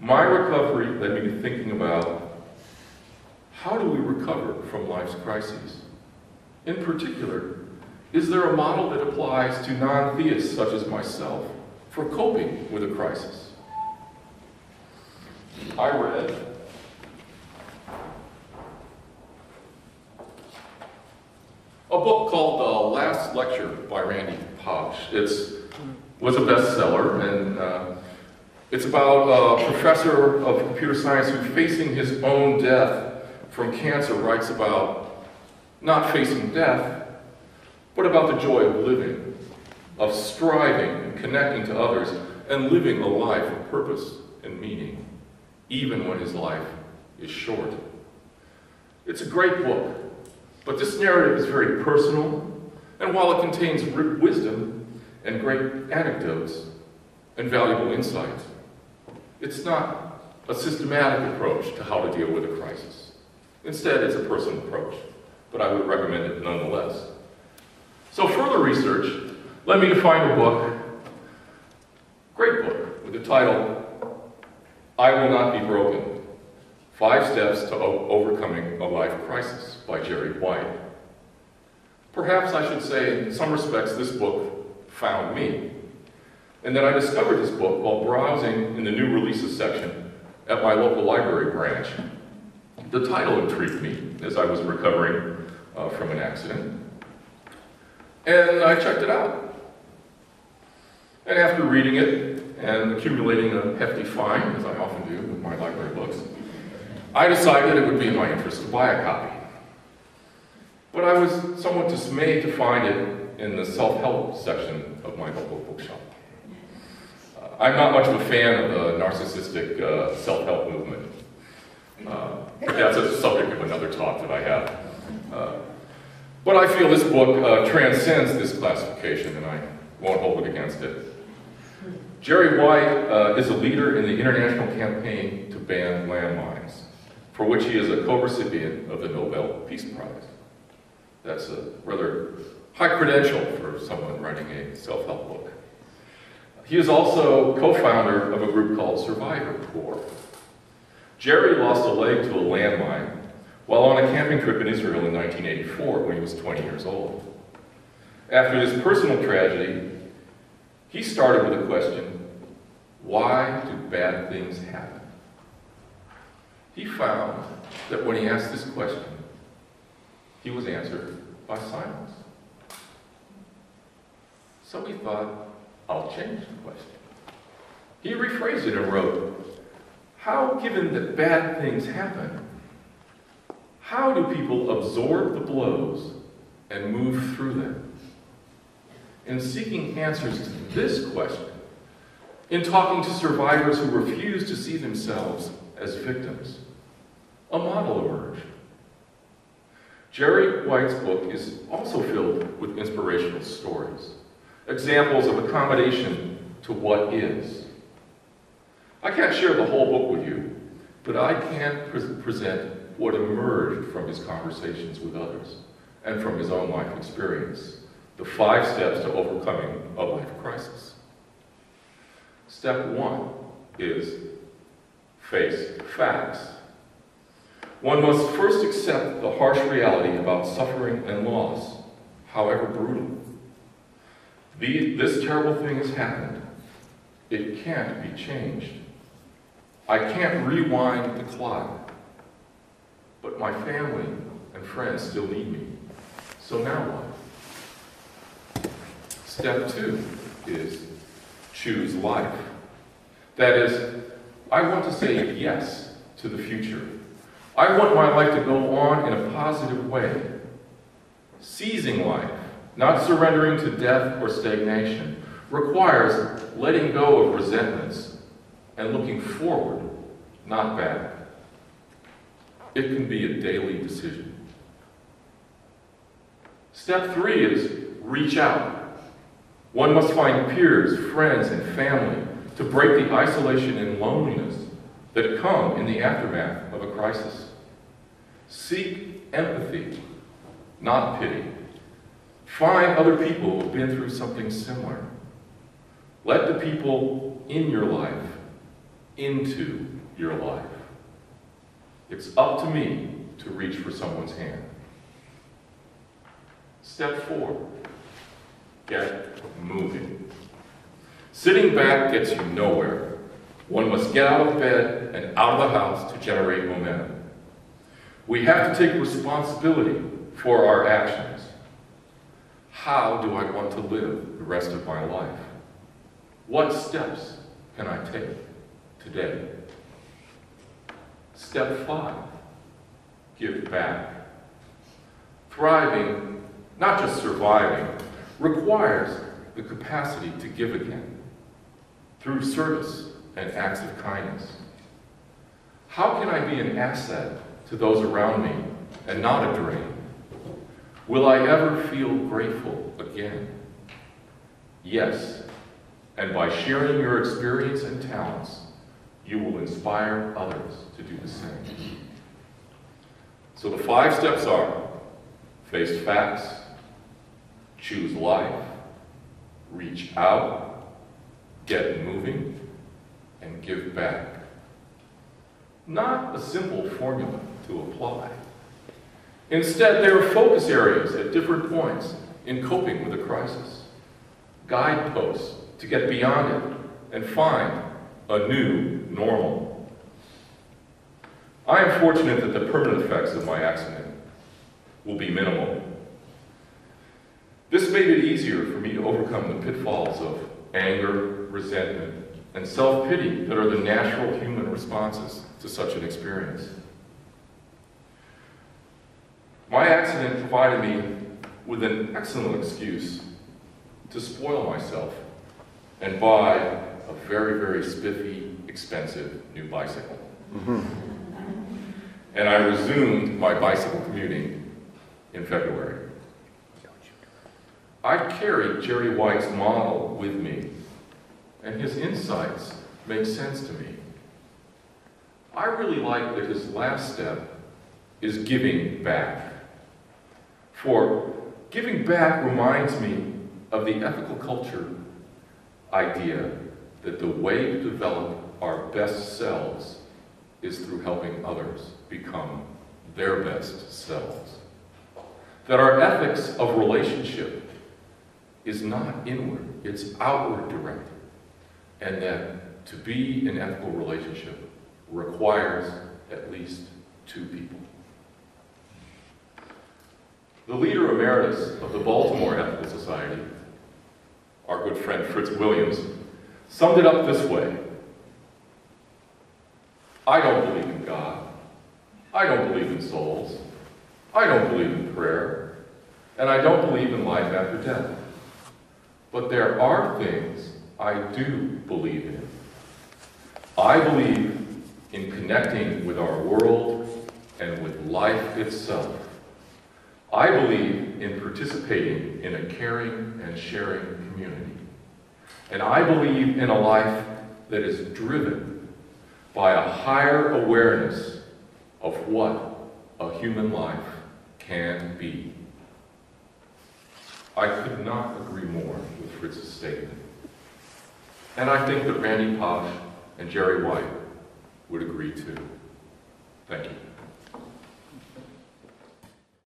My recovery led me to thinking about how do we recover from life's crises? In particular, is there a model that applies to non-theists such as myself for coping with a crisis? I read a book called The Last Lecture by Randy Pausch. It was a bestseller, and it's about a professor of computer science who, facing his own death from cancer, writes about not facing death, but about the joy of living, of striving and connecting to others, and living a life of purpose and meaning, even when his life is short. It's a great book, but this narrative is very personal, and while it contains wisdom and great anecdotes and valuable insights, it's not a systematic approach to how to deal with a crisis. Instead, it's a personal approach, but I would recommend it nonetheless. So further research led me to find a book, great book, with the title, I Will Not Be Broken, 5 Steps to Overcoming a Life Crisis by Jerry White. Perhaps I should say, in some respects, this book found me, and that I discovered this book while browsing in the new releases section at my local library branch. The title intrigued me as I was recovering from an accident, and I checked it out. And after reading it and accumulating a hefty fine, as I often do with my library books, I decided it would be in my interest to buy a copy. But I was somewhat dismayed to find it in the self-help section of my local bookshop. I'm not much of a fan of the narcissistic self-help movement. That's a subject of another talk that I have. But I feel this book transcends this classification, and I won't hold it against it. Jerry White is a leader in the international campaign to ban landmines, for which he is a co-recipient of the Nobel Peace Prize. That's a rather high credential for someone writing a self-help book. He is also co-founder of a group called Survivor Corps. Jerry lost a leg to a landmine while on a camping trip in Israel in 1984 when he was 20 years old. After this personal tragedy, he started with a question, why do bad things happen? He found that when he asked this question, he was answered by silence. So he thought, I'll change the question. He rephrased it and wrote, how, given that bad things happen, how do people absorb the blows and move through them? In seeking answers to this question, in talking to survivors who refuse to see themselves as victims, a model emerged. Jerry White's book is also filled with inspirational stories, examples of accommodation to what is. I can't share the whole book with you, but I can present what emerged from his conversations with others and from his own life experience, the 5 steps to overcoming a life crisis. Step 1 is face facts. One must first accept the harsh reality about suffering and loss, however brutal. This terrible thing has happened. It can't be changed. I can't rewind the clock. But my family and friends still need me. So now what? Step 2 is choose life. That is, I want to say yes to the future. I want my life to go on in a positive way. Seizing life, not surrendering to death or stagnation, requires letting go of resentments and looking forward, not back. It can be a daily decision. Step 3 is reach out. One must find peers, friends, and family to break the isolation and loneliness that come in the aftermath of a crisis. Seek empathy, not pity. Find other people who have been through something similar. Let the people in your life into your life. It's up to me to reach for someone's hand. Step 4, get moving. Sitting back gets you nowhere. One must get out of bed and out of the house to generate momentum. We have to take responsibility for our actions. How do I want to live the rest of my life? What steps can I take today? Step 5, give back. Thriving, not just surviving, requires the capacity to give again through service and acts of kindness. How can I be an asset to those around me and not a drain? Will I ever feel grateful again? Yes, and by sharing your experience and talents, you will inspire others to do the same. So the 5 steps are: face facts, choose life, reach out, get moving, and give back. Not a simple formula to apply. Instead, there are focus areas at different points in coping with a crisis, guideposts to get beyond it and find a new normal. I am fortunate that the permanent effects of my accident will be minimal. This made it easier for me to overcome the pitfalls of anger, resentment, and self-pity that are the natural human responses to such an experience. My accident provided me with an excellent excuse to spoil myself and buy a very, very spiffy, expensive new bicycle. And I resumed my bicycle commuting in February. I carried Jerry White's model with me, and his insights make sense to me. I really like that his last step is giving back. For giving back reminds me of the ethical culture idea that the way to develop our best selves is through helping others become their best selves. That our ethics of relationship is not inward, it's outward directed. And that to be an ethical relationship requires at least 2 people. The leader emeritus of the Baltimore Ethical Society, our good friend Fritz Williams, summed it up this way: I don't believe in God, I don't believe in souls, I don't believe in prayer, and I don't believe in life after death. But there are things I do believe in. I believe in connecting with our world and with life itself. I believe in participating in a caring and sharing community. And I believe in a life that is driven by a higher awareness of what a human life can be. I could not agree more with Fritz's statement. And I think that Randy Pausch and Jerry White would agree too. Thank you.